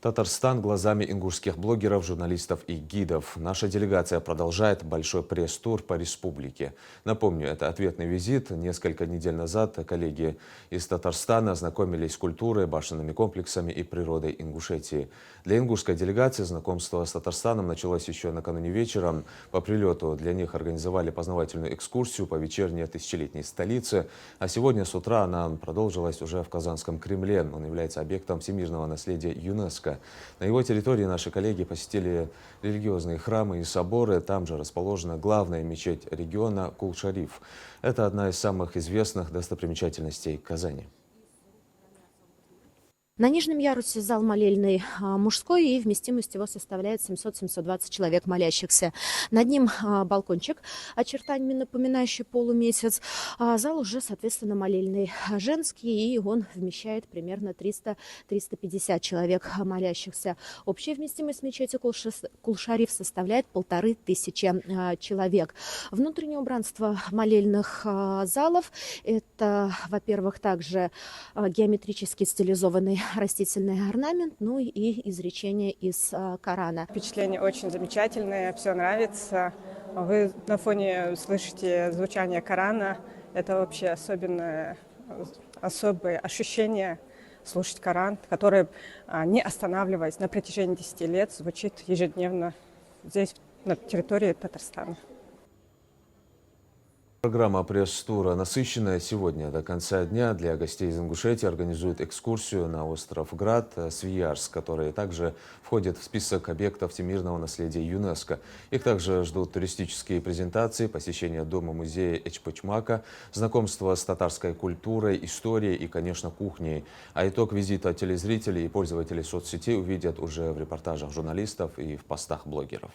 Татарстан глазами ингушских блогеров, журналистов и гидов. Наша делегация продолжает большой пресс-тур по республике. Напомню, это ответный визит. Несколько недель назад коллеги из Татарстана ознакомились с культурой, башенными комплексами и природой Ингушетии. Для ингушской делегации знакомство с Татарстаном началось еще накануне вечером. По прилету для них организовали познавательную экскурсию по вечерней тысячелетней столице. А сегодня с утра она продолжилась уже в Казанском Кремле. Он является объектом всемирного наследия ЮНЕСКО. На его территории наши коллеги посетили религиозные храмы и соборы. Там же расположена главная мечеть региона Кул-Шариф. Это одна из самых известных достопримечательностей Казани. На нижнем ярусе зал молельный мужской, и вместимость его составляет 700-720 человек молящихся. Над ним балкончик, очертаниями напоминающий полумесяц. Зал уже, соответственно, молельный женский, и он вмещает примерно 300-350 человек молящихся. Общая вместимость мечети Кул-Шариф составляет 1500 человек. Внутреннее убранство молельных залов – это, во-первых, также геометрически стилизованный растительный орнамент, ну и изречение из Корана. Впечатление очень замечательное, все нравится. Вы на фоне слышите звучание Корана. Это вообще особое ощущение слушать Коран, который, не останавливаясь на протяжении 10 лет, звучит ежедневно здесь, на территории Татарстана. Программа пресс-тура насыщенная. Сегодня до конца дня для гостей из Ингушетии организуют экскурсию на остров Град Свияжск, который также входит в список объектов всемирного наследия ЮНЕСКО. Их также ждут туристические презентации, посещение дома-музея Эчпочмака, знакомство с татарской культурой, историей и, конечно, кухней. А итог визита телезрителей и пользователей соцсетей увидят уже в репортажах журналистов и в постах блогеров.